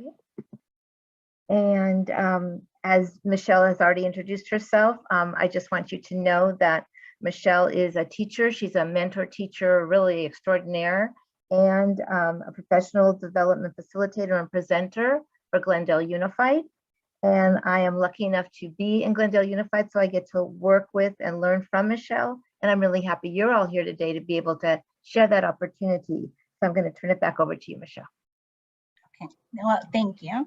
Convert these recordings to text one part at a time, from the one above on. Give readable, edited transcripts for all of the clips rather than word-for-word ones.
Okay. And as Michelle has already introduced herself, I just want you to know that Michelle is a teacher. She's a mentor teacher, really extraordinaire, and a professional development facilitator and presenter for Glendale Unified. And I am lucky enough to be in Glendale Unified, so I get to work with and learn from Michelle. And I'm really happy you're all here today to be able to share that opportunity. So I'm going to turn it back over to you, Michelle. Okay, well, thank you.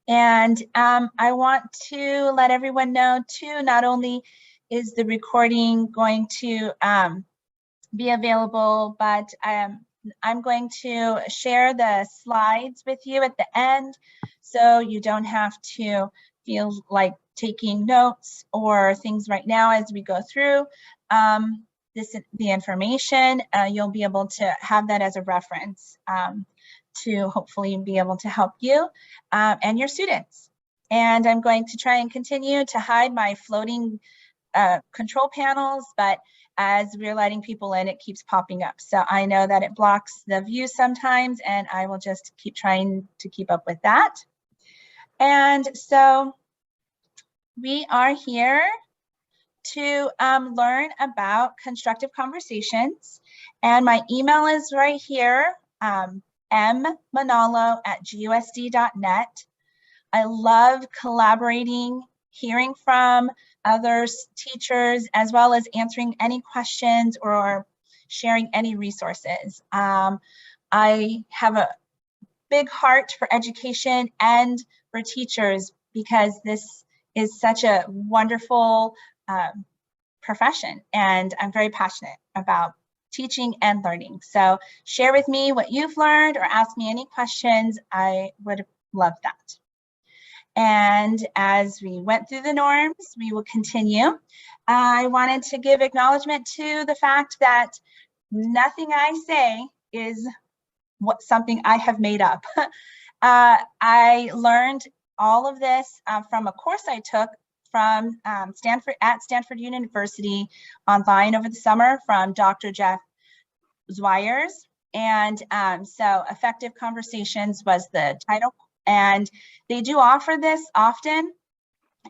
And I want to let everyone know too, not only is the recording going to be available, but I'm going to share the slides with you at the end, so you don't have to feel like taking notes or things right now as we go through the information. You'll be able to have that as a reference to hopefully be able to help you and your students. And I'm going to try and continue to hide my floating control panels, but as we're letting people in, it keeps popping up. So I know that it blocks the view sometimes, and I will just keep trying to keep up with that. And so we are here to learn about constructive conversations. And my email is right here, mmanalo@gusd.net. I love collaborating, hearing from others, teachers, as well as answering any questions or sharing any resources. I have a big heart for education and for teachers, because this is such a wonderful profession, and I'm very passionate about teaching and learning. So share with me what you've learned or ask me any questions. I would love that. And as we went through the norms, we will continue. I wanted to give acknowledgement to the fact that nothing I say is something I have made up. I learned all of this from a course I took from Stanford University online over the summer from Dr. Jeff Zwires. And so Effective Conversations was the title. And they do offer this often,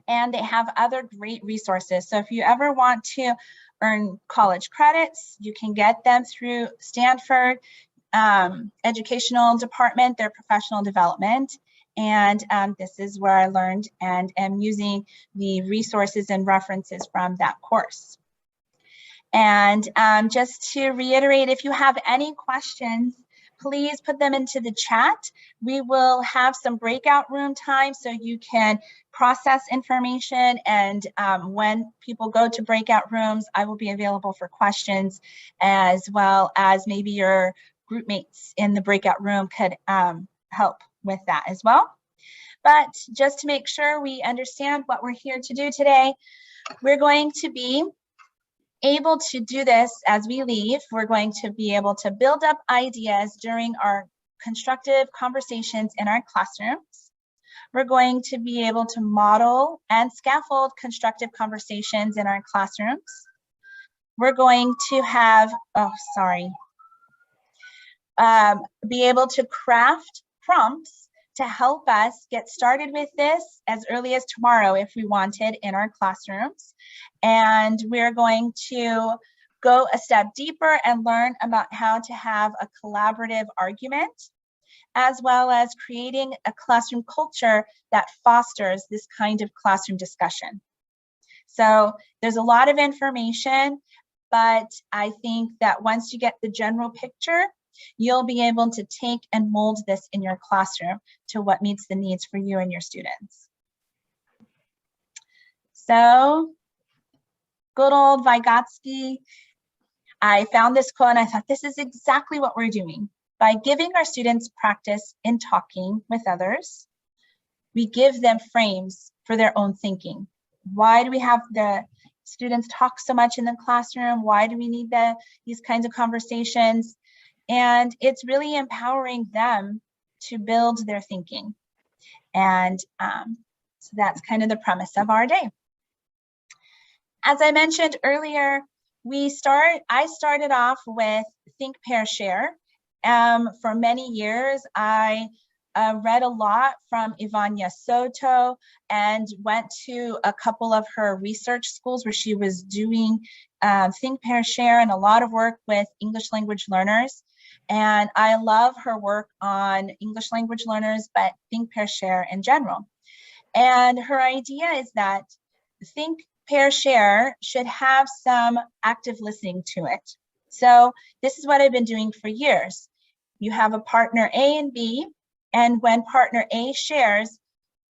and they have other great resources. So if you ever want to earn college credits, you can get them through Stanford Educational Department, their professional development. And this is where I learned and am using the resources and references from that course. And just to reiterate, if you have any questions, please put them into the chat. We will have some breakout room time so you can process information. And when people go to breakout rooms, I will be available for questions, as well as maybe your group mates in the breakout room could help with that as well. But just to make sure we understand what we're here to do today, we're going to be able to do this as we leave. We're going to be able to build up ideas during our constructive conversations in our classrooms. We're going to be able to model and scaffold constructive conversations in our classrooms. We're going to have, be able to craft prompts to help us get started with this as early as tomorrow if we wanted in our classrooms. And we're going to go a step deeper and learn about how to have a collaborative argument, as well as creating a classroom culture that fosters this kind of classroom discussion. So there's a lot of information, but I think that once you get the general picture, you'll be able to take and mold this in your classroom to what meets the needs for you and your students. So, good old Vygotsky. I found this quote and I thought, this is exactly what we're doing. By giving our students practice in talking with others, we give them frames for their own thinking. Why do we have the students talk so much in the classroom? Why do we need these kinds of conversations? And it's really empowering them to build their thinking. And so that's kind of the premise of our day. As I mentioned earlier, I started off with Think, Pair, Share. For many years, I read a lot from Ivania Soto and went to a couple of her research schools where she was doing Think, Pair, Share and a lot of work with English language learners. And I love her work on English language learners, but Think, Pair, Share in general. And her idea is that Think, Pair, Share should have some active listening to it. So this is what I've been doing for years. You have a partner A and B, and when partner A shares,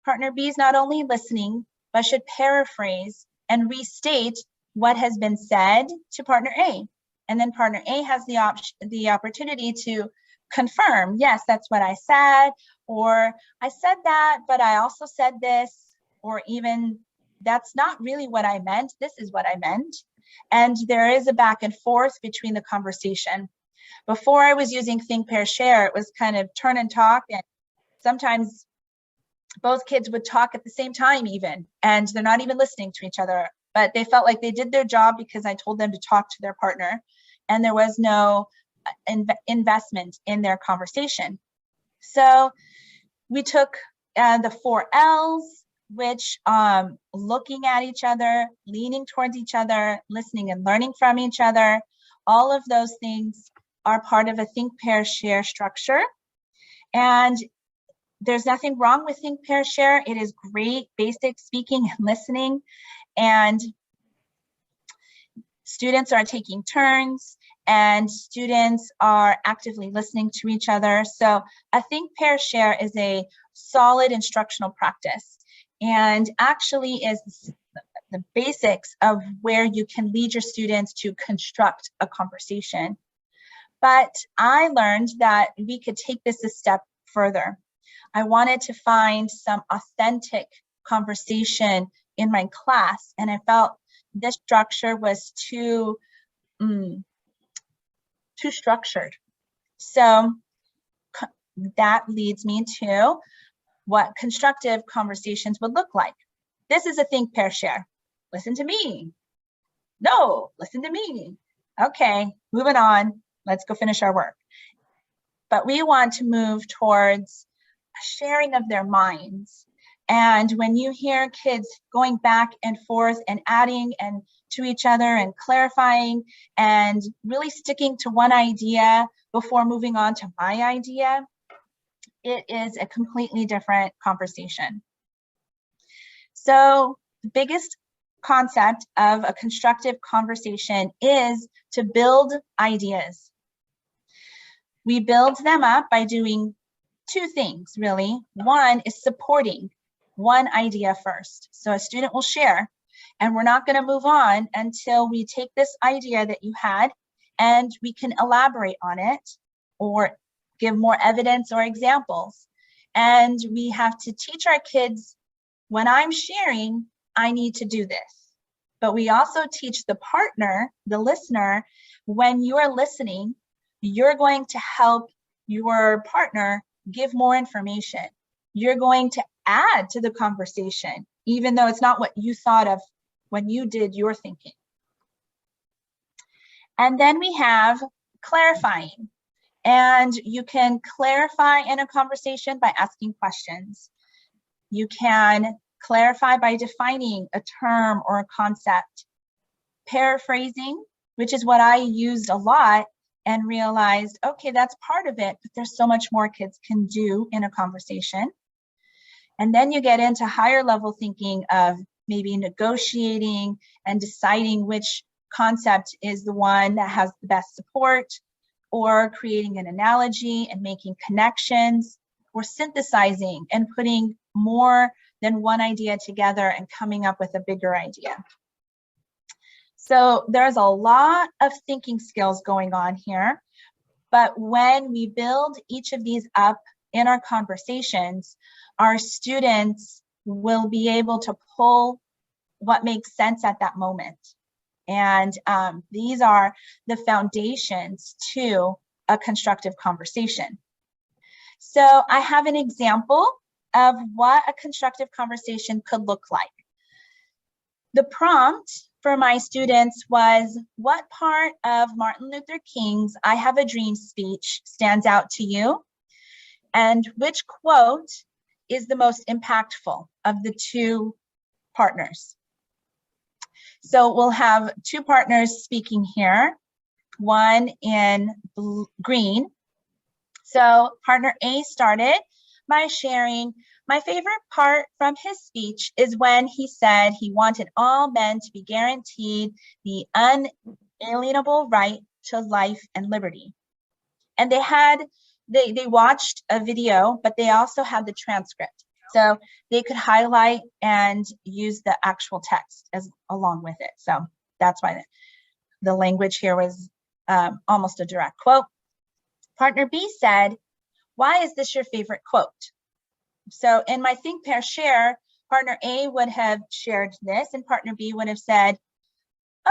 partner B is not only listening, but should paraphrase and restate what has been said to partner A. And then partner A has the opportunity to confirm, yes, that's what I said, or I said that, but I also said this, or even that's not really what I meant, this is what I meant. And there is a back and forth between the conversation. Before I was using Think, Pair, Share, it was kind of turn and talk, and sometimes both kids would talk at the same time even, and they're not even listening to each other, but they felt like they did their job because I told them to talk to their partner, and there was no investment in their conversation. So we took the 4 L's, which looking at each other, leaning towards each other, listening and learning from each other, all of those things are part of a Think, Pair, Share structure. And there's nothing wrong with Think, Pair, Share. It is great basic speaking and listening. And students are taking turns and students are actively listening to each other. So a Think, Pair, Share is a solid instructional practice and actually is the basics of where you can lead your students to construct a conversation. But I learned that we could take this a step further. I wanted to find some authentic conversation in my class, and I felt this structure was too structured. So that leads me to what constructive conversations would look like. This is a Think, Pair, Share. Listen to me. No, listen to me. Okay, moving on. Let's go finish our work. But we want to move towards a sharing of their minds. And when you hear kids going back and forth and adding and to each other and clarifying and really sticking to one idea before moving on to my idea, it is a completely different conversation. So the biggest concept of a constructive conversation is to build ideas. We build them up by doing 2 things, really. One is supporting one idea first. So a student will share, and we're not going to move on until we take this idea that you had and we can elaborate on it or give more evidence or examples. And we have to teach our kids, when I'm sharing, I need to do this. But we also teach the partner, the listener, when you are listening, you're going to help your partner give more information. You're going to add to the conversation, even though it's not what you thought of when you did your thinking. And then we have clarifying. And you can clarify in a conversation by asking questions. You can clarify by defining a term or a concept. Paraphrasing, which is what I used a lot and realized, okay, that's part of it, but there's so much more kids can do in a conversation. And then you get into higher level thinking of maybe negotiating and deciding which concept is the one that has the best support, or creating an analogy and making connections, or synthesizing and putting more than one idea together and coming up with a bigger idea. So there's a lot of thinking skills going on here, but when we build each of these up in our conversations, our students will be able to pull what makes sense at that moment. And these are the foundations to a constructive conversation. So I have an example of what a constructive conversation could look like. The prompt for my students was, what part of Martin Luther King's "I Have a Dream" speech stands out to you? and which quote is the most impactful of the two partners. So we'll have two partners speaking here, one in green. So partner A started by sharing, my favorite part from his speech is when he said he wanted all men to be guaranteed the unalienable right to life and liberty. And they watched a video, but they also had the transcript. So they could highlight and use the actual text along with it. So that's why the language here was almost a direct quote. Partner B said, why is this your favorite quote? So in my think, pair, share, partner A would have shared this and partner B would have said,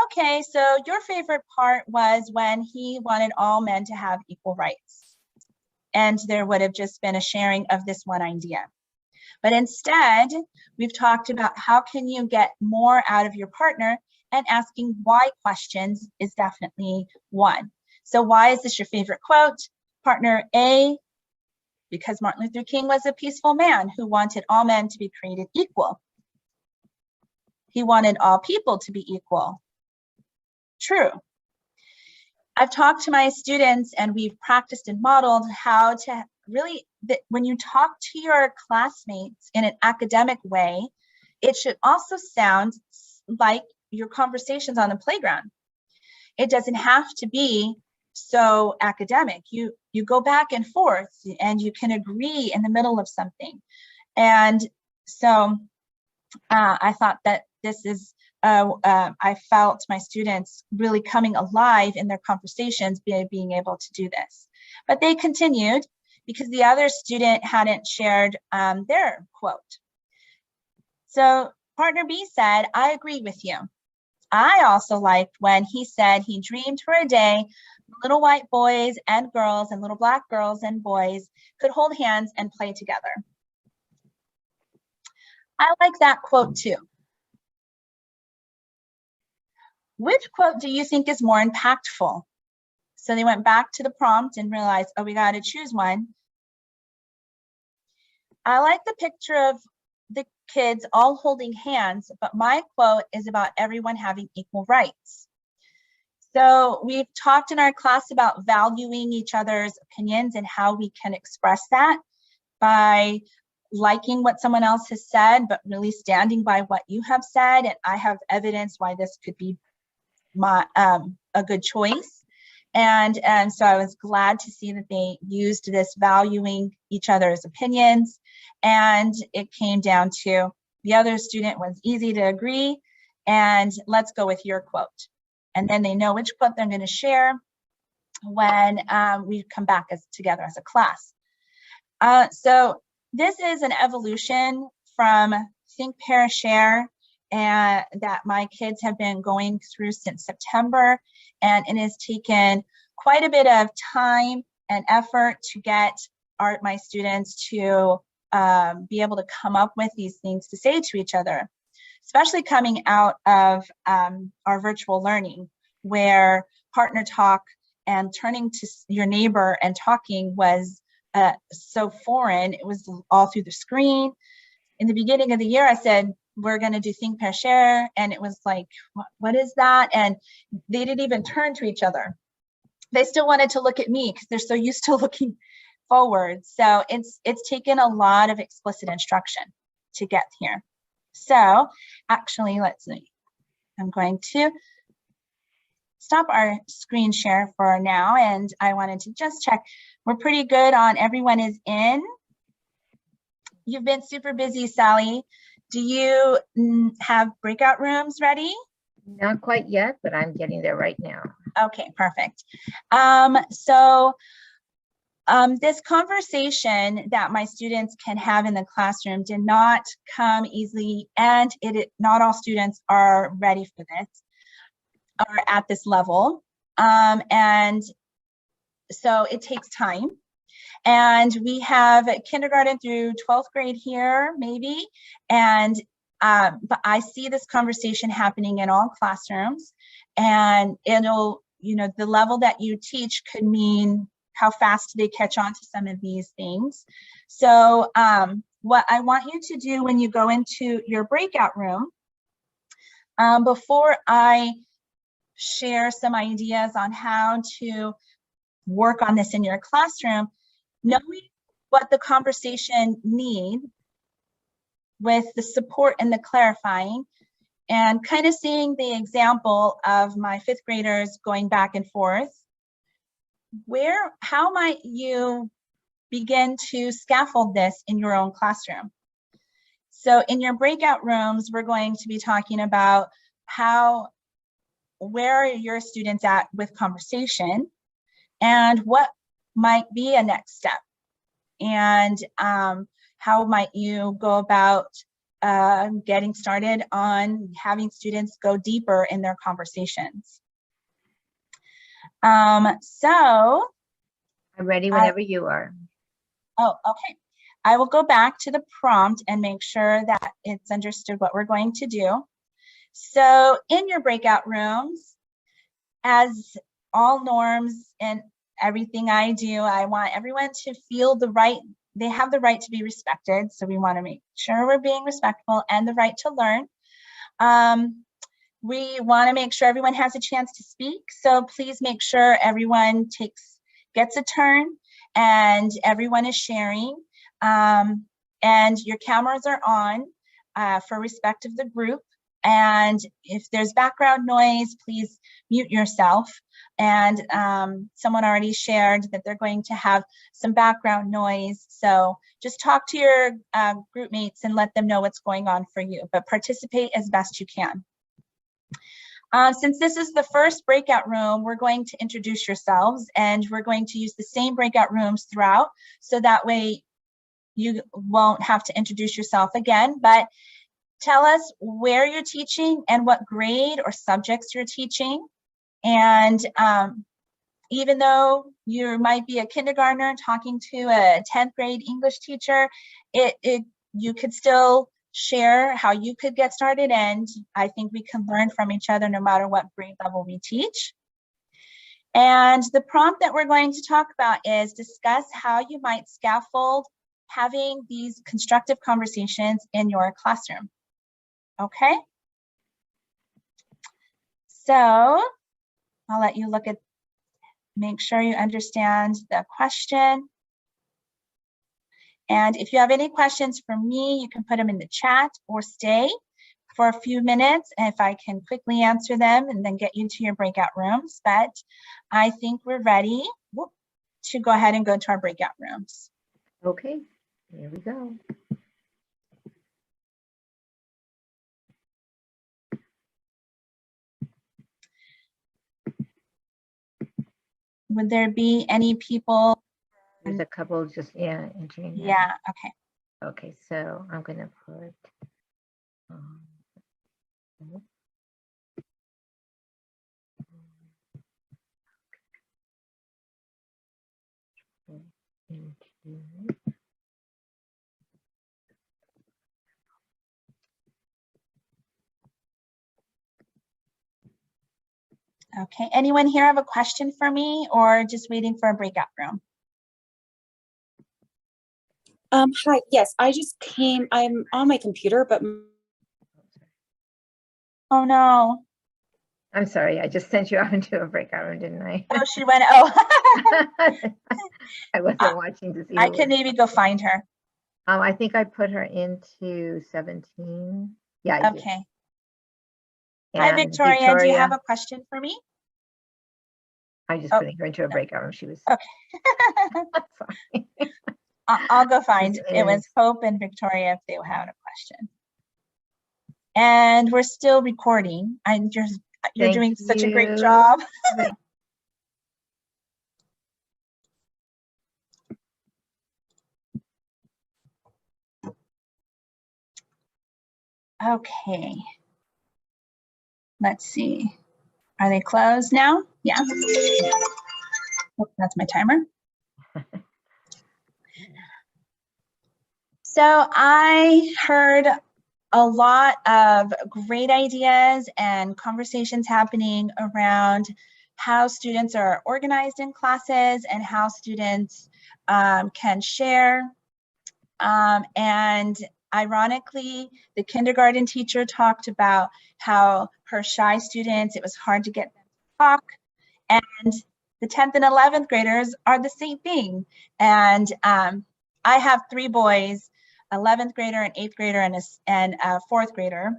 okay, so your favorite part was when he wanted all men to have equal rights. And there would have just been a sharing of this one idea. But instead, we've talked about how can you get more out of your partner, and asking why questions is definitely one. So why is this your favorite quote? Partner A, because Martin Luther King was a peaceful man who wanted all men to be created equal. He wanted all people to be equal. True. I've talked to my students and we've practiced and modeled how to really, when you talk to your classmates in an academic way, it should also sound like your conversations on the playground. It doesn't have to be so academic. You go back and forth and you can agree in the middle of something. And so I thought that this is, I felt my students really coming alive in their conversations, being able to do this. But they continued because the other student hadn't shared their quote. So partner B said, I agree with you. I also liked when he said he dreamed for a day little white boys and girls and little black girls and boys could hold hands and play together. I like that quote too. Which quote do you think is more impactful? So they went back to the prompt and realized, oh, we got to choose one. I like the picture of the kids all holding hands, but my quote is about everyone having equal rights. So we've talked in our class about valuing each other's opinions and how we can express that by liking what someone else has said, but really standing by what you have said. And I have evidence why this could be a good choice. And so I was glad to see that they used this valuing each other's opinions. And it came down to the other student was easy to agree. And let's go with your quote. And then they know which quote they're going to share when we come back together as a class. So this is an evolution from Think, Pair, Share, and that my kids have been going through since September. And it has taken quite a bit of time and effort to get my students to be able to come up with these things to say to each other, especially coming out of our virtual learning, where partner talk and turning to your neighbor and talking was so foreign. It was all through the screen. In the beginning of the year, I said, we're going to do Think, Pair, Share. And it was like, what is that? And they didn't even turn to each other. They still wanted to look at me because they're so used to looking forward. So it's taken a lot of explicit instruction to get here. So actually, let's see. I'm going to stop our screen share for now. And I wanted to just check. We're pretty good on everyone is in. You've been super busy, Sally. Do you have breakout rooms ready? Not quite yet, but I'm getting there right now. Okay, perfect. This conversation that my students can have in the classroom did not come easily, and not all students are ready for this, are at this level. And so it takes time. And we have kindergarten through 12th grade here, maybe. And but I see this conversation happening in all classrooms, and it'll, the level that you teach could mean how fast do they catch on to some of these things. So what I want you to do when you go into your breakout room, before I share some ideas on how to work on this in your classroom, knowing what the conversation needs with the support and the clarifying, and kind of seeing the example of my 5th graders going back and forth, how might you begin to scaffold this in your own classroom? So in your breakout rooms, we're going to be talking about where are your students at with conversation, and what might be a next step, and how might you go about getting started on having students go deeper in their conversations. So I'm ready whenever you are. Oh, okay. I will go back to the prompt and make sure that it's understood what we're going to do. So in your breakout rooms, as all norms and everything I do, I want everyone to feel they have the right to be respected. So we want to make sure we're being respectful, and the right to learn. We want to make sure everyone has a chance to speak. So please make sure everyone gets a turn and everyone is sharing. And your cameras are on for respect of the group. And if there's background noise, please mute yourself. And someone already shared that they're going to have some background noise. So just talk to your group mates and let them know what's going on for you, but participate as best you can. Since this is the first breakout room, we're going to introduce yourselves, and we're going to use the same breakout rooms throughout, so that way you won't have to introduce yourself again. But tell us where you're teaching and what grade or subjects you're teaching. And even though you might be a kindergartner talking to a 10th grade English teacher, you could still share how you could get started, and I think we can learn from each other no matter what grade level we teach. And the prompt that we're going to talk about is discuss how you might scaffold having these constructive conversations in your classroom. Okay? So I'll let you make sure you understand the question. And if you have any questions for me, you can put them in the chat or stay for a few minutes, and if I can quickly answer them and then get you to your breakout rooms. But I think we're ready to go ahead and go to our breakout rooms. Okay, here we go. Would there be any people? There's a couple just, entering. Yeah, okay. Okay, so I'm going to put Okay, anyone here have a question for me, or just waiting for a breakout room? Hi, yes, I'm on my computer, but. Oh no. I'm sorry, I just sent you out into a breakout room, didn't I? Oh, she went, oh. I wasn't watching to see. I can maybe go find her. I think I put her into 17. Yeah, I okay. did. Hi, Victoria. Do you have a question for me? I'm just putting her into a breakout room. She was okay. I'll go find. It was Hope and Victoria if they had a question. And we're still recording. You're doing such a great job. Okay. Let's see. Are they closed now? Yeah. Oh, that's my timer. So I heard a lot of great ideas and conversations happening around how students are organized in classes and how students can share. And ironically, the kindergarten teacher talked about how her shy students, it was hard to get them to talk. And the 10th and 11th graders are the same thing. And I have 3 boys, 11th grader, an 8th grader, and a 4th grader.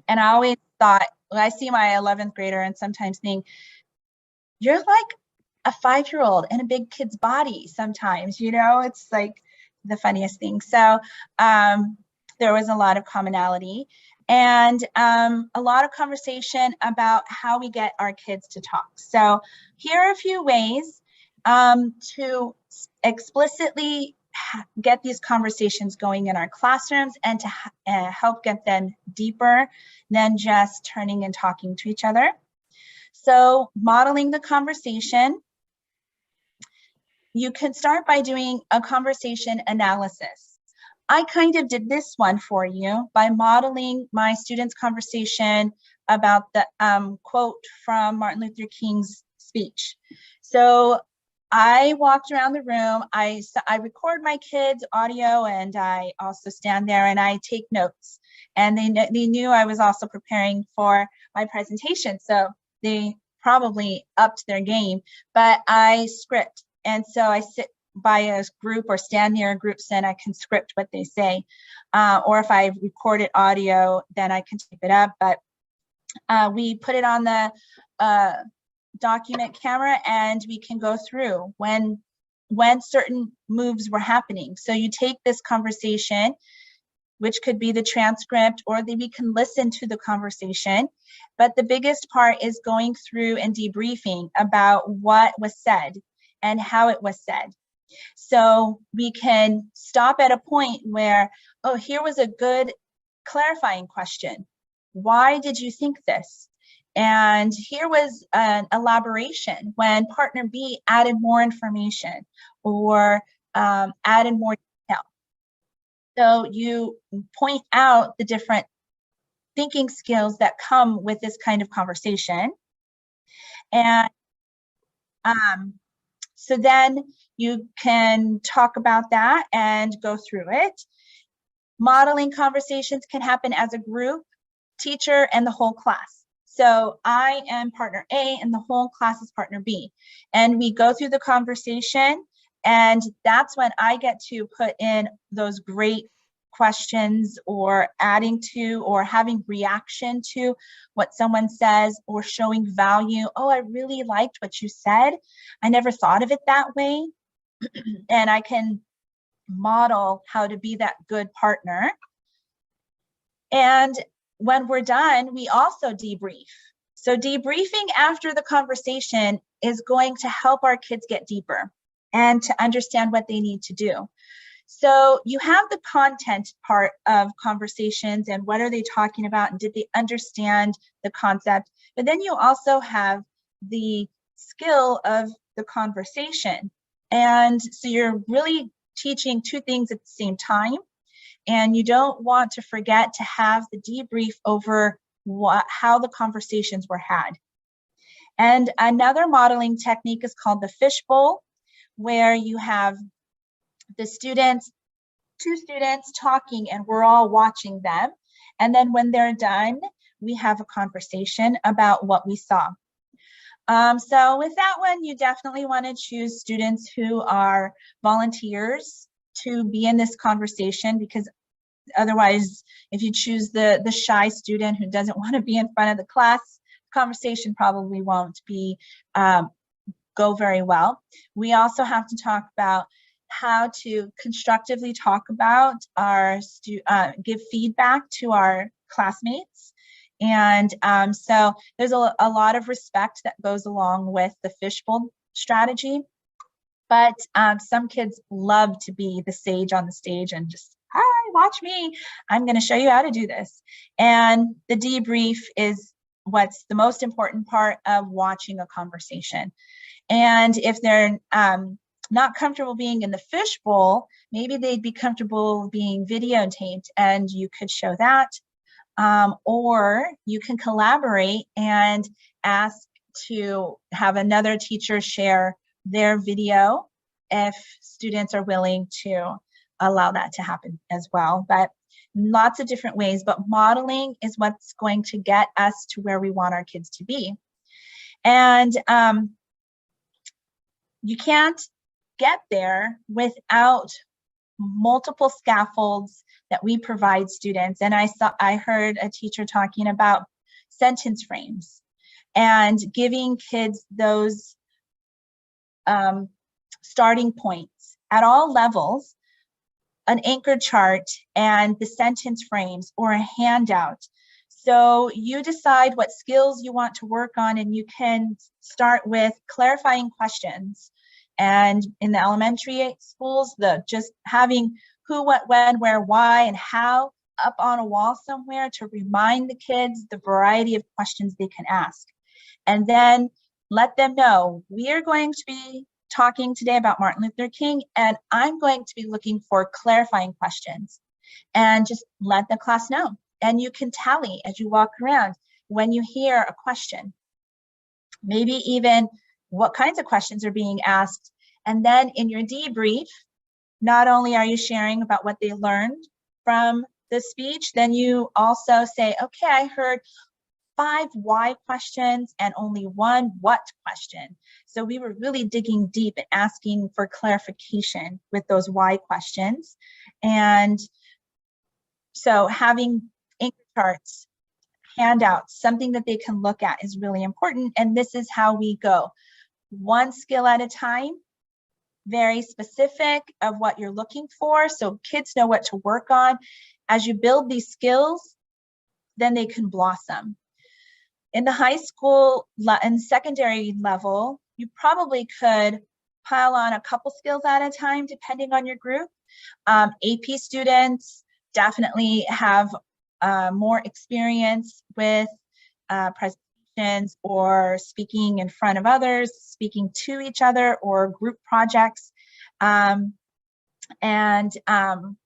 And I always thought, when I see my 11th grader and sometimes think, you're like a 5-year-old in a big kid's body sometimes, you know, it's like the funniest thing. So there was a lot of commonality and a lot of conversation about how we get our kids to talk. So here are a few ways to explicitly get these conversations going in our classrooms and to help get them deeper than just turning and talking to each other. So modeling the conversation, you can start by doing a conversation analysis. I kind of did this one for you by modeling my students' conversation about the quote from Martin Luther King's speech. So I walked around the room, I record my kids' audio, and I also stand there and I take notes. And they knew I was also preparing for my presentation, so they probably upped their game, but I script. And so I sit by a group or stand near a group and I can script what they say. Or if I recorded audio, then I can type it up. But we put it on the document camera and we can go through when certain moves were happening. So you take this conversation, which could be the transcript, or we can listen to the conversation. But the biggest part is going through and debriefing about what was said and how it was said. So we can stop at a point where, oh, here was a good clarifying question. Why did you think this? And here was an elaboration when partner B added more information or added more detail. So you point out the different thinking skills that come with this kind of conversation. And so then you can talk about that and go through it. Modeling conversations can happen as a group, teacher, and the whole class. So I am partner A and the whole class is partner B. And we go through the conversation, and that's when I get to put in those great questions or adding to or having reaction to what someone says or showing value. Oh, I really liked what you said. I never thought of it that way. And I can model how to be that good partner. And when we're done, we also debrief. So debriefing after the conversation is going to help our kids get deeper and to understand what they need to do. So you have the content part of conversations and what are they talking about and did they understand the concept, but then you also have the skill of the conversation. And so you're really teaching 2 things at the same time. And you don't want to forget to have the debrief over how the conversations were had. And another modeling technique is called the fishbowl, where you have the students, 2 students talking and we're all watching them. And then when they're done, we have a conversation about what we saw. So with that one, you definitely want to choose students who are volunteers to be in this conversation, because otherwise, if you choose the shy student who doesn't want to be in front of the class, conversation probably won't be go very well. We also have to talk about how to constructively talk about give feedback to our classmates. And so there's a lot of respect that goes along with the fishbowl strategy. But some kids love to be the sage on the stage and just, hi, watch me. I'm going to show you how to do this. And the debrief is what's the most important part of watching a conversation. And if they're not comfortable being in the fishbowl, maybe they'd be comfortable being videotaped and you could show that. Or you can collaborate and ask to have another teacher share their video if students are willing to allow that to happen as well. But lots of different ways, but modeling is what's going to get us to where we want our kids to be. And you can't get there without multiple scaffolds that we provide students. And I heard a teacher talking about sentence frames and giving kids those starting points at all levels, an anchor chart and the sentence frames or a handout. So you decide what skills you want to work on, and you can start with clarifying questions. And in the elementary schools, just having who, what, when, where, why, and how up on a wall somewhere to remind the kids the variety of questions they can ask. And then let them know, we are going to be talking today about Martin Luther King, and I'm going to be looking for clarifying questions. And just let the class know. And you can tally as you walk around when you hear a question, maybe even what kinds of questions are being asked. And then in your debrief, not only are you sharing about what they learned from the speech, then you also say, okay, I heard 5 why questions and only 1 what question. So we were really digging deep and asking for clarification with those why questions. And so having anchor charts, handouts, something that they can look at is really important. And this is how we go. One skill at a time, very specific of what you're looking for, so kids know what to work on. As you build these skills, then they can blossom. In the high school and secondary level, you probably could pile on a couple skills at a time, depending on your group. AP students definitely have more experience with presentations or speaking in front of others, speaking to each other, or group projects.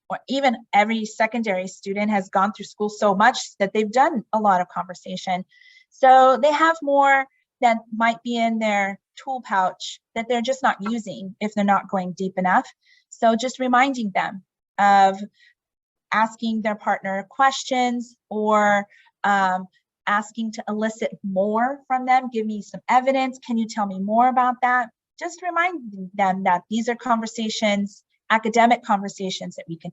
Or even every secondary student has gone through school so much that they've done a lot of conversation. So they have more that might be in their tool pouch that they're just not using if they're not going deep enough. So just reminding them of asking their partner questions, or asking to elicit more from them. Give me some evidence. Can you tell me more about that? Just reminding them that these are conversations, academic conversations that we can.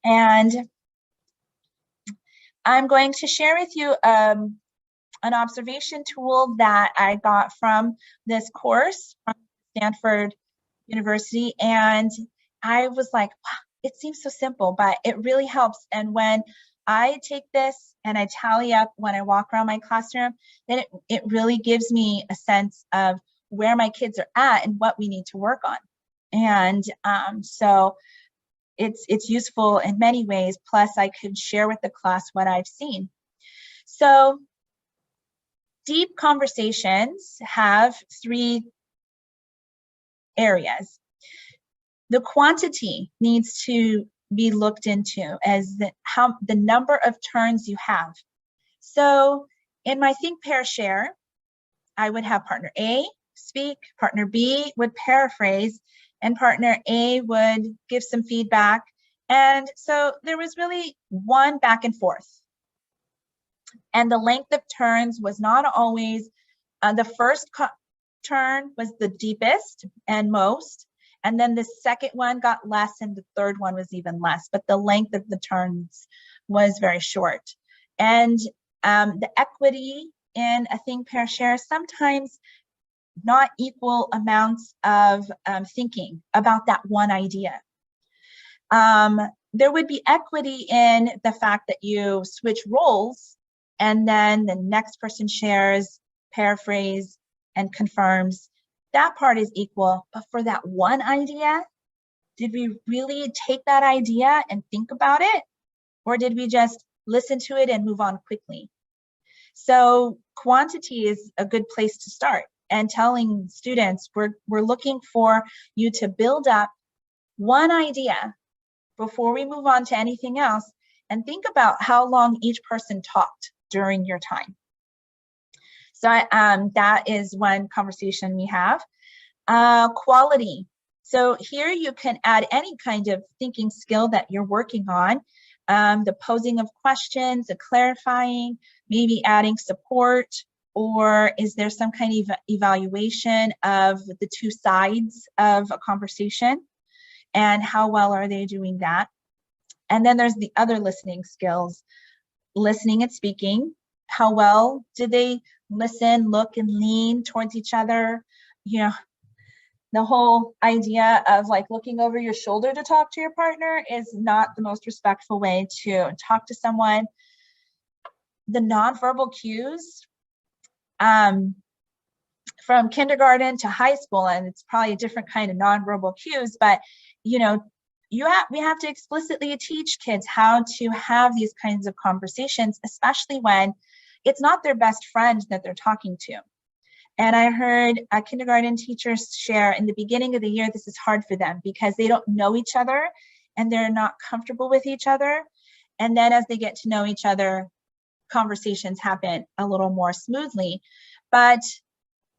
And I'm going to share with you an observation tool that I got from this course from Stanford University. And I was like, wow, it seems so simple, but it really helps. And when I take this and I tally up when I walk around my classroom, then it really gives me a sense of where my kids are at and what we need to work on. And so it's useful in many ways. Plus, I could share with the class what I've seen. So deep conversations have 3 areas. The quantity needs to be looked into as the number of turns you have. So in my think, pair, share, I would have partner A speak, partner B would paraphrase, and partner A would give some feedback. And so there was really one back and forth. And the length of turns was not always, the first turn was the deepest and most, and then the second one got less, and the third one was even less, but the length of the turns was very short. And the equity in a think, pair, share, sometimes not equal amounts of thinking about that one idea. There would be equity in the fact that you switch roles, and then the next person shares, paraphrase, and confirms. That part is equal, but for that one idea, did we really take that idea and think about it? Or did we just listen to it and move on quickly? So quantity is a good place to start, and telling students, we're looking for you to build up one idea before we move on to anything else, and think about how long each person talked during your time. So that is one conversation we have. Quality. So here you can add any kind of thinking skill that you're working on. The posing of questions, the clarifying, maybe adding support, or is there some kind of evaluation of the two sides of a conversation and how well are they doing that? And then there's the other listening skills, listening and speaking. How well did they listen, look, and lean towards each other? You know, the whole idea of like looking over your shoulder to talk to your partner is not the most respectful way to talk to someone. The nonverbal cues, from kindergarten to high school, and it's probably a different kind of nonverbal cues, but you know, we have to explicitly teach kids how to have these kinds of conversations, especially when it's not their best friend that they're talking to. And I heard kindergarten teachers share in the beginning of the year, this is hard for them because they don't know each other and they're not comfortable with each other. And then as they get to know each other, conversations happen a little more smoothly. But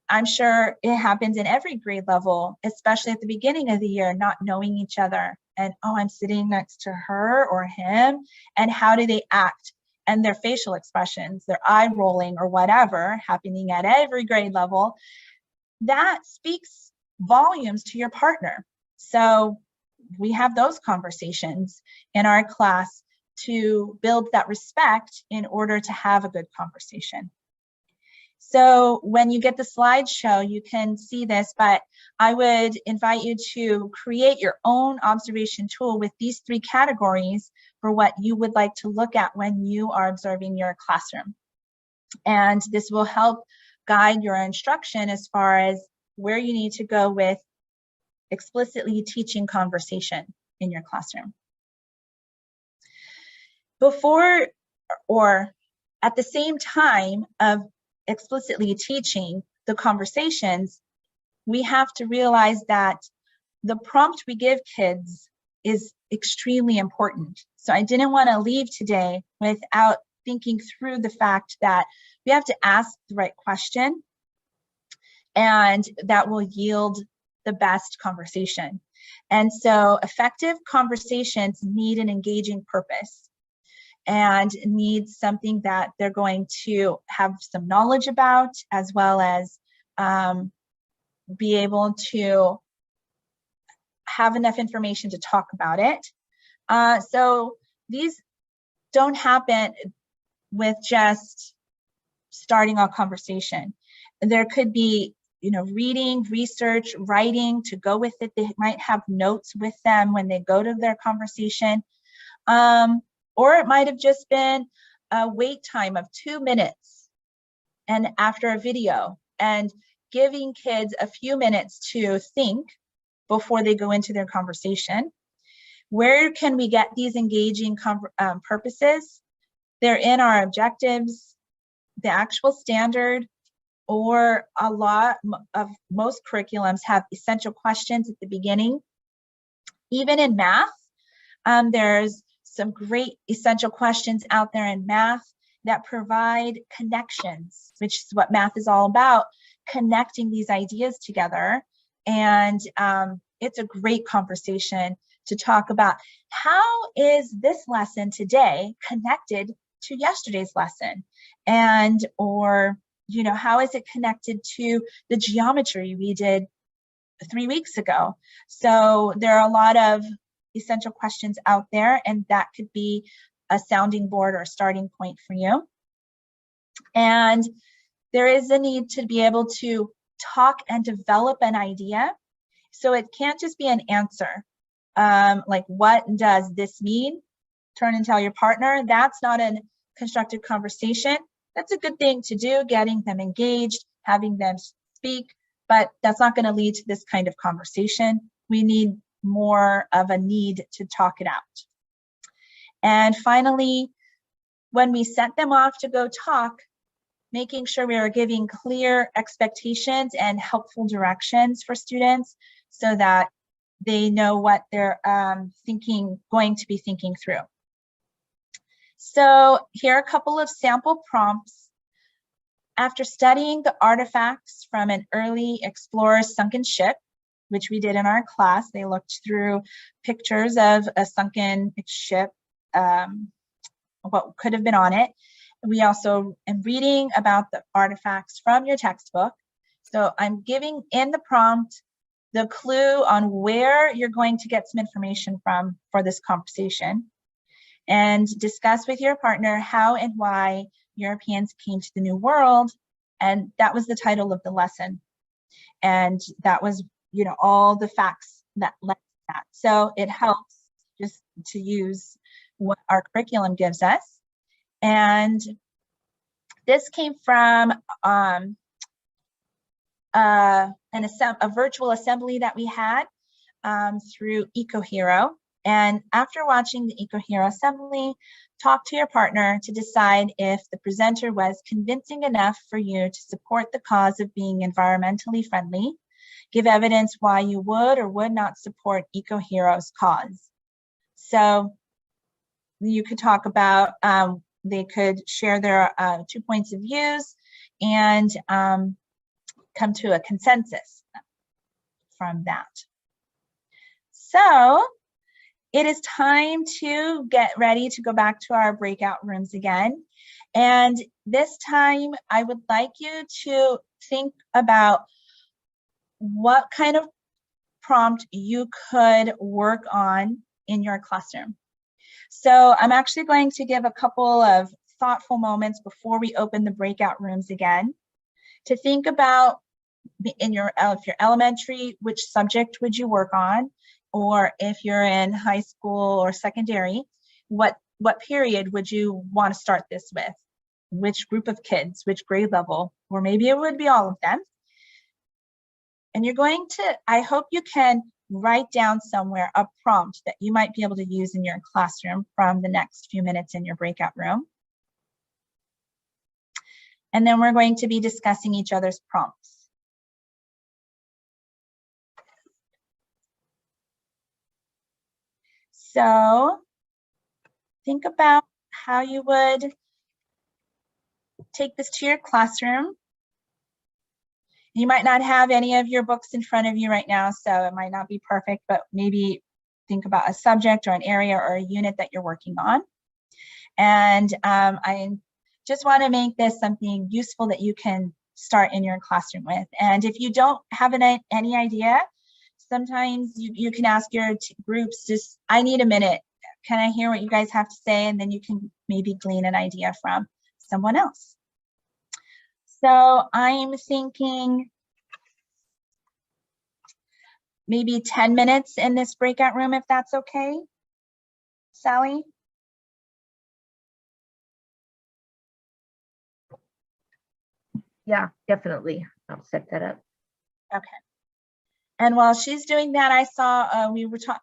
I'm sure it happens in every grade level, especially at the beginning of the year, not knowing each other. And, oh, I'm sitting next to her or him. And how do they act? And their facial expressions, their eye rolling or whatever, happening at every grade level, that speaks volumes to your partner. So we have those conversations in our class to build that respect in order to have a good conversation. So when you get the slideshow, you can see this, but I would invite you to create your own observation tool with these 3 categories for what you would like to look at when you are observing your classroom. And this will help guide your instruction as far as where you need to go with explicitly teaching conversation in your classroom. Before or at the same time of explicitly teaching the conversations, we have to realize that the prompt we give kids is extremely important. So I didn't want to leave today without thinking through the fact that we have to ask the right question and that will yield the best conversation. And so effective conversations need an engaging purpose and needs something that they're going to have some knowledge about, as well as be able to have enough information to talk about it. So these don't happen with just starting a conversation. There could be, you know, reading, research, writing to go with it. They might have notes with them when they go to their conversation. Or it might have just been a wait time of 2 minutes and after a video, and giving kids a few minutes to think before they go into their conversation. Where can we get these engaging purposes? They're in our objectives, the actual standard, or a lot of most curriculums have essential questions at the beginning. Even in math, there's some great essential questions out there in math that provide connections, which is what math is all about, connecting these ideas together. And it's a great conversation to talk about how is this lesson today connected to yesterday's lesson, and or you know, how is it connected to the geometry we did 3 weeks ago? So there are a lot of essential questions out there, and that could be a sounding board or a starting point for you. And there is a need to be able to talk and develop an idea. So it can't just be an answer. Like, what does this mean? Turn and tell your partner. That's not a constructive conversation. That's a good thing to do, getting them engaged, having them speak, but that's not going to lead to this kind of conversation. We need more of a need to talk it out. And finally, when we sent them off to go talk, making sure we are giving clear expectations and helpful directions for students so that they know what they're going to be thinking through. So here are a couple of sample prompts. After studying the artifacts from an early explorer's sunken ship, which we did in our class, they looked through pictures of a sunken ship, what could have been on it. We also am reading about the artifacts from your textbook. So I'm giving in the prompt the clue on where you're going to get some information from for this conversation, and discuss with your partner how and why Europeans came to the New World. And that was the title of the lesson. And that was, you know, all the facts that led to that. So it helps just to use what our curriculum gives us. And this came from a virtual assembly that we had through EcoHero. And after watching the EcoHero assembly, talk to your partner to decide if the presenter was convincing enough for you to support the cause of being environmentally friendly. Give evidence why you would or would not support EcoHero's cause. So you could talk about, they could share their 2 points of views and come to a consensus from that. So it is time to get ready to go back to our breakout rooms again. And this time I would like you to think about what kind of prompt you could work on in your classroom. So I'm actually going to give a couple of thoughtful moments before we open the breakout rooms again to think about, in your, if you're elementary, which subject would you work on? Or if you're in high school or secondary, what period would you want to start this with? Which group of kids, which grade level, or maybe it would be all of them. And you're going to, I hope you can write down somewhere a prompt that you might be able to use in your classroom from the next few minutes in your breakout room. And then we're going to be discussing each other's prompts. So think about how you would take this to your classroom. You might not have any of your books in front of you right now, so it might not be perfect, but maybe think about a subject or an area or a unit that you're working on. And I just want to make this something useful that you can start in your classroom with. And if you don't have any idea, sometimes you can ask your groups, just, I need a minute. Can I hear what you guys have to say? And then you can maybe glean an idea from someone else. So I'm thinking maybe 10 minutes in this breakout room, if that's okay, Sally? Yeah, definitely. I'll set that up. Okay. And while she's doing that, I saw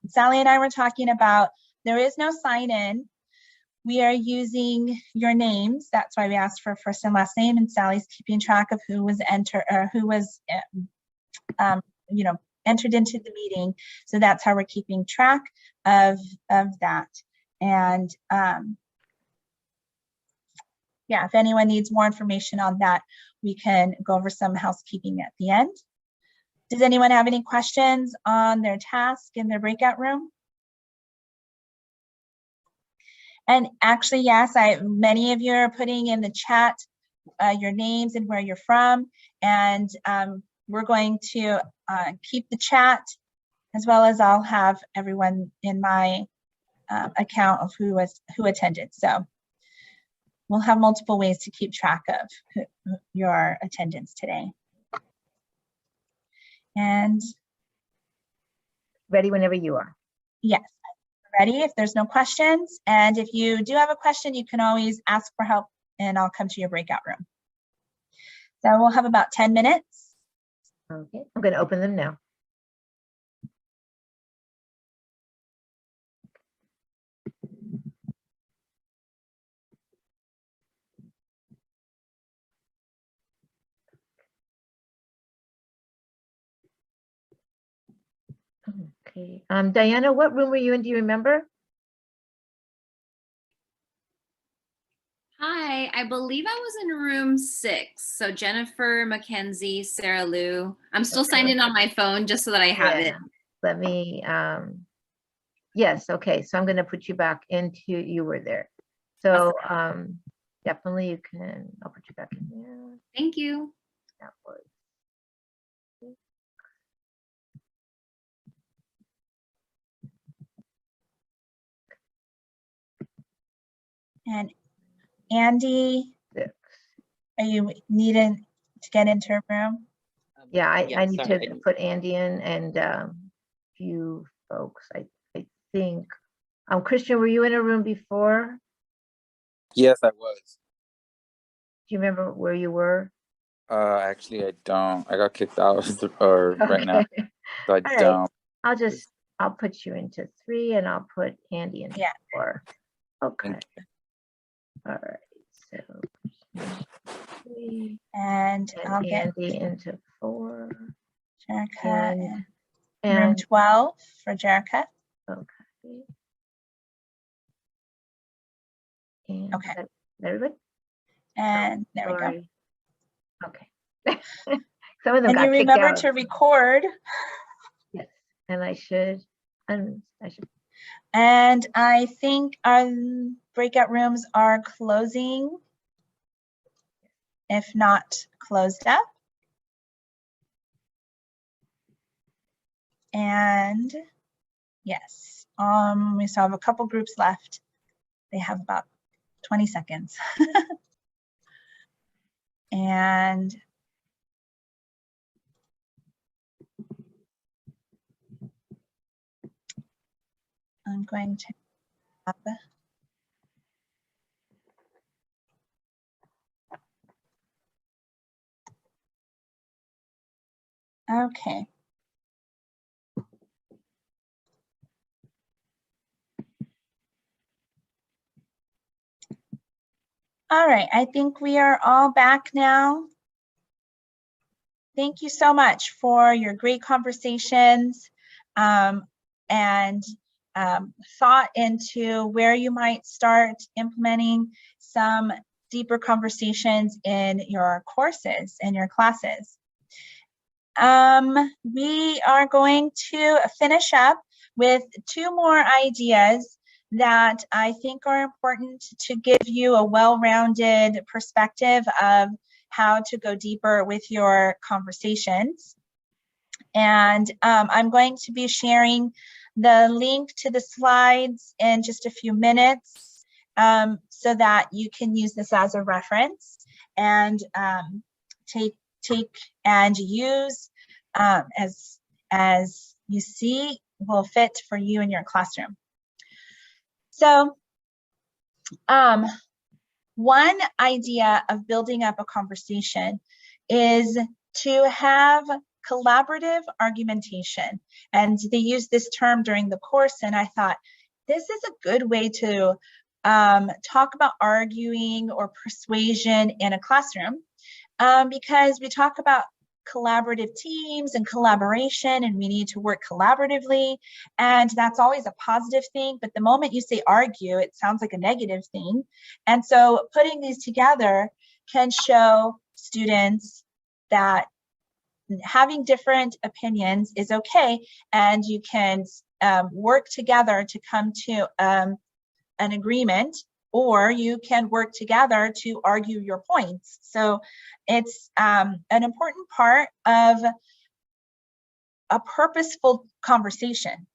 Sally and I were talking about there is no sign in. We are using your names. That's why we asked for first and last name, and Sally's keeping track of who was entered into the meeting. So that's how we're keeping track of that. And yeah, if anyone needs more information on that, we can go over some housekeeping at the end. Does anyone have any questions on their task in their breakout room? And actually, yes, many of you are putting in the chat your names and where you're from. And we're going to keep the chat, as well as I'll have everyone in my account of who attended. So we'll have multiple ways to keep track of your attendance today. And ready whenever you are. Yes, ready if there's no questions. And if you do have a question, you can always ask for help and I'll come to your breakout room. So we'll have about 10 minutes. Okay, I'm going to open them now. Okay, Diana, what room were you in? Do you remember? Hi, I believe I was in room 6. So Jennifer, Mackenzie, Sarah Lou. I'm still signed in on my phone just so that I have it. Let me, yes, okay, so I'm gonna put you back into, you were there. So definitely you can, I'll put you back in there. Thank you. That was. And Andy, 6. are you needing to get into a room? Yeah, I need sorry. to put Andy in and few folks, I think. Christian, were you in a room before? Yes, I was. Do you remember where you were? Actually, I don't. I got kicked out right now, Okay. so I All right. don't. I'll put you into 3 and I'll put Andy into 4. Okay. Thank All right. So 3 And I'll and get Andy into 4. Jerica And, in room 12 for Jerica. okay. And Okay. everybody? And there we go. Sorry. Okay. Some of them And you got kicked remember out. to record. Yes. And I should. And I think our breakout rooms are closing, if not closed up. And yes, we still have a couple groups left. They have about 20 seconds. And I'm going to have, okay. All right, I think we are all back now. Thank you so much for your great conversations and thought into where you might start implementing some deeper conversations in your courses and your classes. We are going to finish up with 2 more ideas that I think are important to give you a well-rounded perspective of how to go deeper with your conversations. And I'm going to be sharing the link to the slides in just a few minutes so that you can use this as a reference and take and use as you see will fit for you in your classroom. So one idea of building up a conversation is to have collaborative argumentation. And they use this term during the course, and I thought this is a good way to talk about arguing or persuasion in a classroom because we talk about collaborative teams and collaboration, and we need to work collaboratively, and that's always a positive thing. But the moment you say argue, it sounds like a negative thing. And so putting these together can show students that having different opinions is okay, and you can work together to come to an agreement, or you can work together to argue your points. So it's an important part of a purposeful conversation.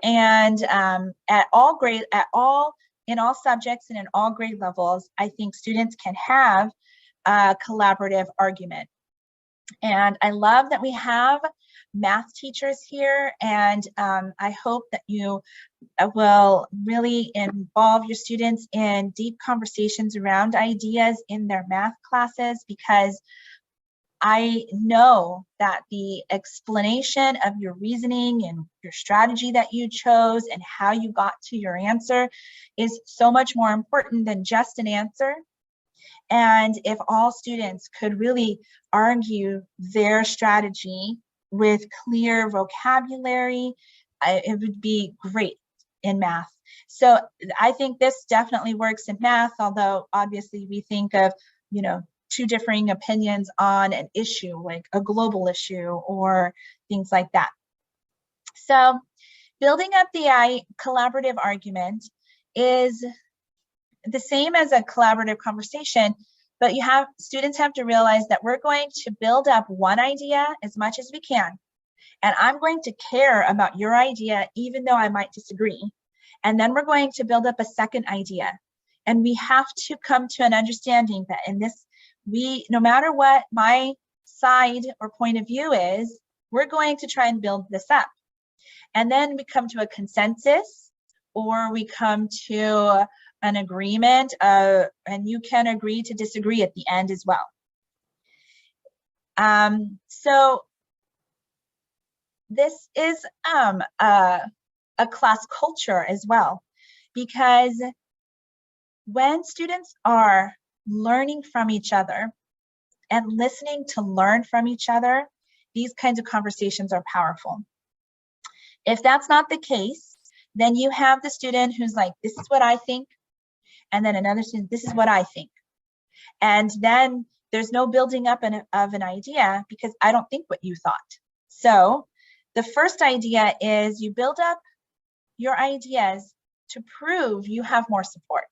And in all subjects and in all grade levels, I think students can have a collaborative argument. And I love that we have math teachers here, and I hope that you will really involve your students in deep conversations around ideas in their math classes, because I know that the explanation of your reasoning and your strategy that you chose and how you got to your answer is so much more important than just an answer. And if all students could really argue their strategy with clear vocabulary, it would be great. in math. So I think this definitely works in math, although obviously we think of, you know, two differing opinions on an issue, like a global issue or things like that. So building up the collaborative argument is the same as a collaborative conversation, but students have to realize that we're going to build up one idea as much as we can. And I'm going to care about your idea, even though I might disagree. And then we're going to build up a second idea. And we have to come to an understanding that in this, no matter what my side or point of view is, we're going to try and build this up. And then we come to a consensus, or we come to an agreement, and you can agree to disagree at the end as well. So this is a class culture as well, because when students are learning from each other and listening to learn from each other, these kinds of conversations are powerful. If that's not the case, then you have the student who's like, this is what I think, and then another student, this is what I think. And then there's no building up of an idea because I don't think what you thought. So the first idea is you build up your ideas to prove you have more support.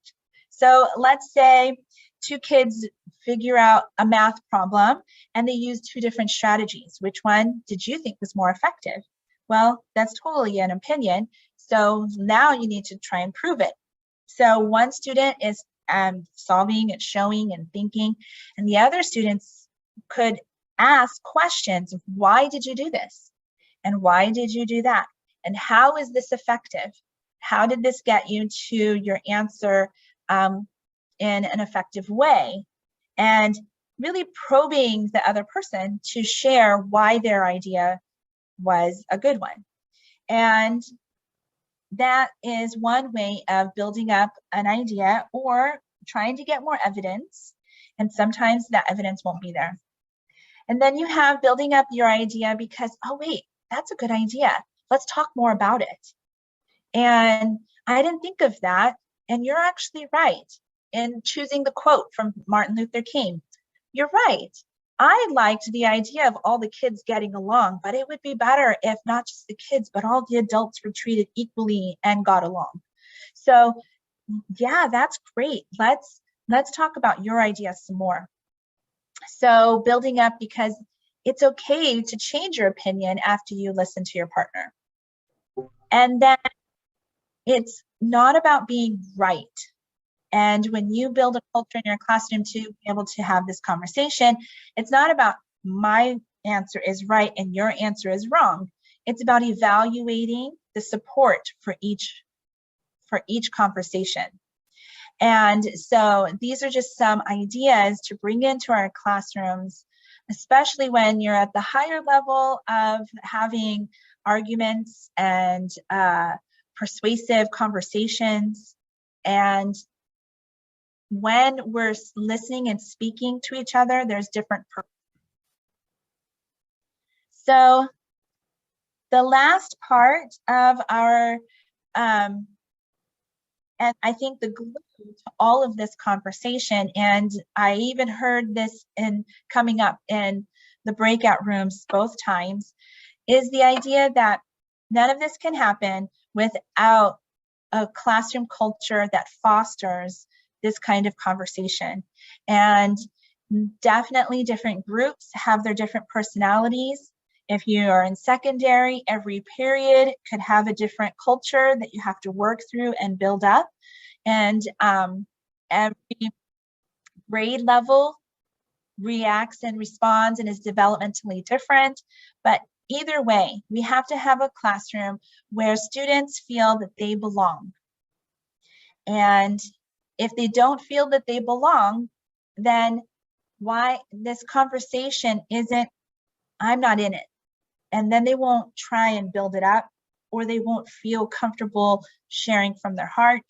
So let's say two kids figure out a math problem and they use two different strategies. Which one did you think was more effective? Well, that's totally an opinion. So now you need to try and prove it. So one student is solving and showing and thinking, and the other students could ask questions. Why did you do this? And why did you do that? And how is this effective? How did this get you to your answer in an effective way? And really probing the other person to share why their idea was a good one. And that is one way of building up an idea or trying to get more evidence. And sometimes that evidence won't be there. And then you have building up your idea because, oh, wait, that's a good idea. Let's talk more about it. And I didn't think of that. And you're actually right in choosing the quote from Martin Luther King. You're right. I liked the idea of all the kids getting along, but it would be better if not just the kids, but all the adults were treated equally and got along. So yeah, that's great. Let's talk about your idea some more. So building up, because it's okay to change your opinion after you listen to your partner. And then it's not about being right. And when you build a culture in your classroom to be able to have this conversation, it's not about my answer is right and your answer is wrong. It's about evaluating the support for each conversation. And so these are just some ideas to bring into our classrooms, especially when you're at the higher level of having arguments and persuasive conversations. And when we're listening and speaking to each other, there's different purposes. So the last part of our, and I think the glue to all of this conversation, and I even heard this coming up in the breakout rooms both times, is the idea that none of this can happen without a classroom culture that fosters this kind of conversation. And definitely different groups have their different personalities. If you are in secondary, every period could have a different culture that you have to work through and build up. And every grade level reacts and responds and is developmentally different. But either way, we have to have a classroom where students feel that they belong. And if they don't feel that they belong, then why this conversation isn't, I'm not in it. And then they won't try and build it up, or they won't feel comfortable sharing from their heart.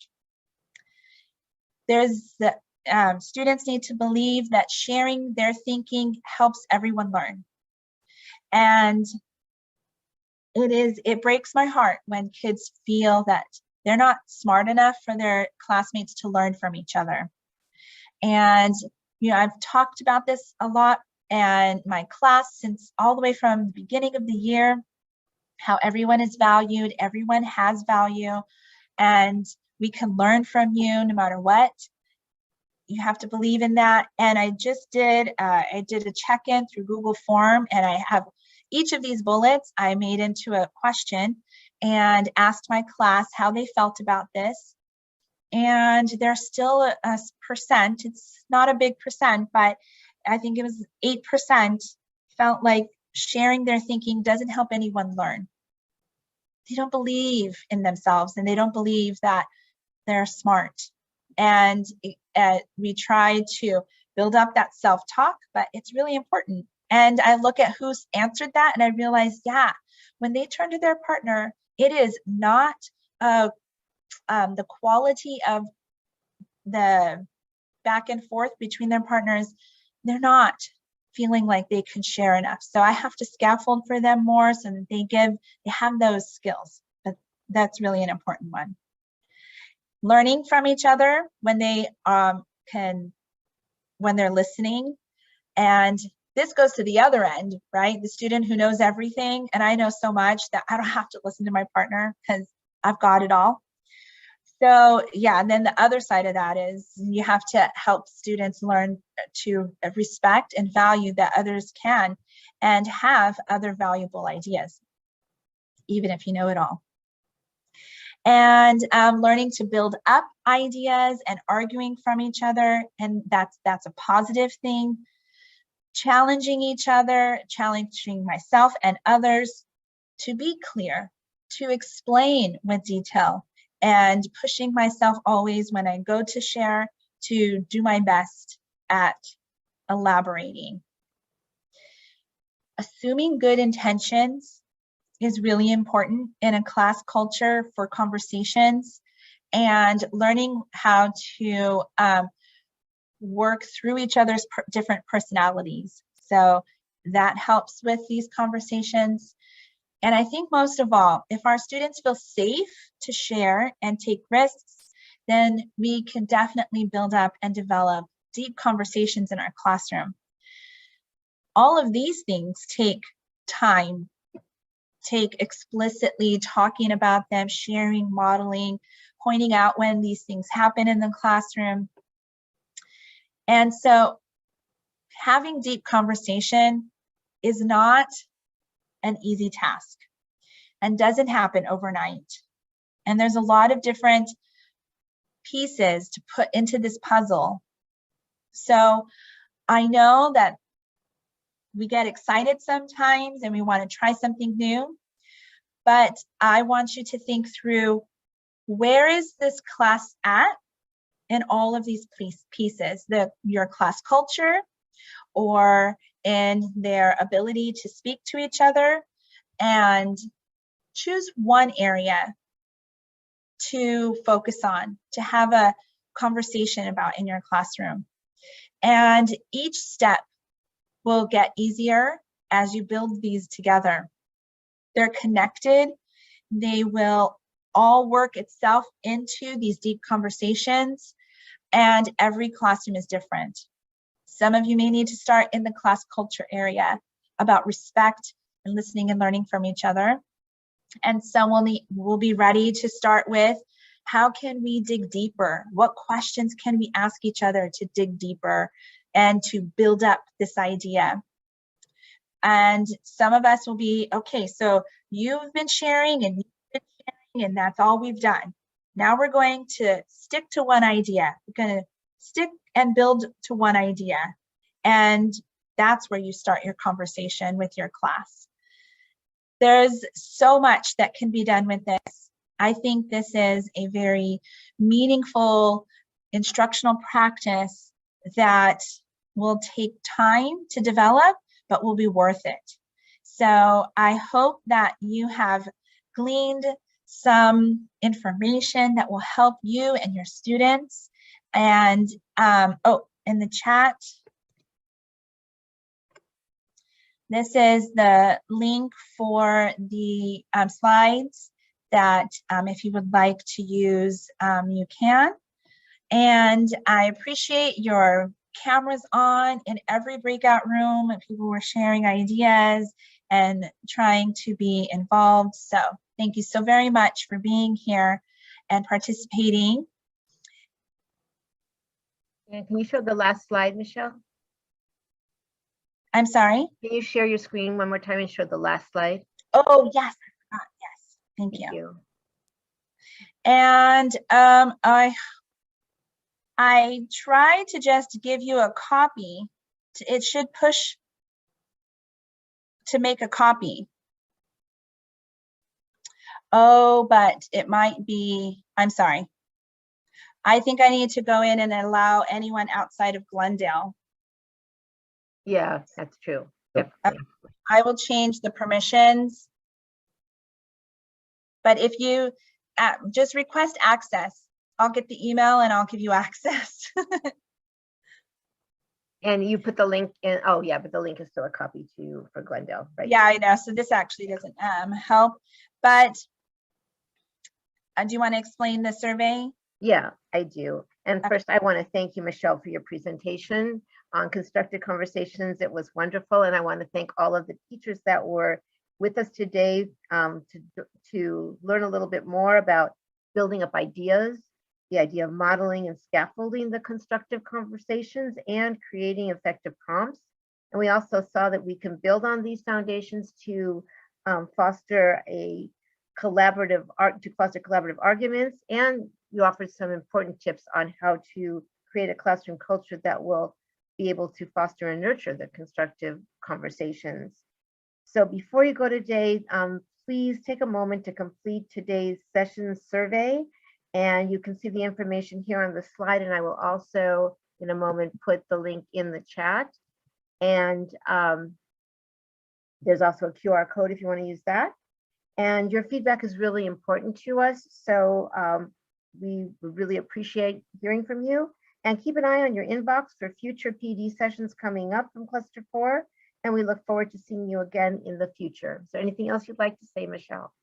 Students need to believe that sharing their thinking helps everyone learn. And it breaks my heart when kids feel that They're not smart enough for their classmates to learn from each other. And, you know, I've talked about this a lot in my class since all the way from the beginning of the year, how everyone is valued, everyone has value, and we can learn from you no matter what. You have to believe in that. And I just did, I did a check-in through Google Form, and I have each of these bullets I made into a question and asked my class how they felt about this. And there's still a percent, it's not a big percent, but I think it was 8% felt like sharing their thinking doesn't help anyone learn. They don't believe in themselves, and they don't believe that they're smart. And we try to build up that self-talk, but it's really important. And I look at who's answered that, and I realize, yeah, when they turn to their partner, it is not the quality of the back and forth between their partners. They're not feeling like they can share enough. So I have to scaffold for them more so that they have those skills. But that's really an important one. Learning from each other when they when they're listening. And this goes to the other end, right? The student who knows everything, and I know so much that I don't have to listen to my partner because I've got it all. So yeah, and then the other side of that is you have to help students learn to respect and value that others can and have other valuable ideas, even if you know it all. And learning to build up ideas and arguing from each other, and that's a positive thing. Challenging each other, challenging myself and others to be clear, to explain with detail, and pushing myself always when I go to share to do my best at elaborating. Assuming good intentions is really important in a class culture for conversations, and learning how to work through each other's different personalities. So that helps with these conversations. And I think most of all, if our students feel safe to share and take risks, then we can definitely build up and develop deep conversations in our classroom. All of these things take time, take explicitly talking about them, sharing, modeling, pointing out when these things happen in the classroom. And so having deep conversation is not an easy task and doesn't happen overnight. And there's a lot of different pieces to put into this puzzle. So I know that we get excited sometimes and we want to try something new, but I want you to think through, where is this class at in all of these pieces, your class culture, or in their ability to speak to each other, and choose one area to focus on, to have a conversation about in your classroom. And each step will get easier as you build these together. They're connected. They will all work itself into these deep conversations, and every classroom is different. Some of you may need to start in the class culture area about respect and listening and learning from each other. And some will be ready to start with, how can we dig deeper? What questions can we ask each other to dig deeper and to build up this idea? And some of us will be, okay, so you've been sharing and you've been sharing, and that's all we've done. Now we're going to stick to one idea. We're going to stick and build to one idea. And that's where you start your conversation with your class. There's so much that can be done with this. I think this is a very meaningful instructional practice that will take time to develop, but will be worth it. So I hope that you have gleaned some information that will help you and your students. And in the chat, this is the link for the slides that if you would like to use, you can. And I appreciate your cameras on in every breakout room, and people were sharing ideas and trying to be involved. So thank you so very much for being here and participating. And can you show the last slide, Michelle? I'm sorry. Can you share your screen one more time and show the last slide? Oh, yes. Yes. Thank you. Thank you. And I tried to just give you a copy. It should push to make a copy. Oh, but it might be, I'm sorry. I think I need to go in and allow anyone outside of Glendale. Yeah, that's true. Definitely. I will change the permissions. But if you just request access, I'll get the email and I'll give you access. And you put the link in. Oh, yeah, but the link is still a copy too for Glendale, right? Yeah, I know. So this actually doesn't help. But do you want to explain the survey? Yeah, I do. And first, I want to thank you, Michelle, for your presentation on Constructive Conversations. It was wonderful. And I want to thank all of the teachers that were with us today to learn a little bit more about building up ideas, the idea of modeling and scaffolding the constructive conversations and creating effective prompts. And we also saw that we can build on these foundations to foster collaborative arguments, and you offered some important tips on how to create a classroom culture that will be able to foster and nurture the constructive conversations. So before you go today, please take a moment to complete today's session survey, and you can see the information here on the slide, and I will also in a moment put the link in the chat. And there's also a QR code if you want to use that. And your feedback is really important to us. So we really appreciate hearing from you. And keep an eye on your inbox for future PD sessions coming up from Cluster 4. And we look forward to seeing you again in the future. Is there anything else you'd like to say, Michelle?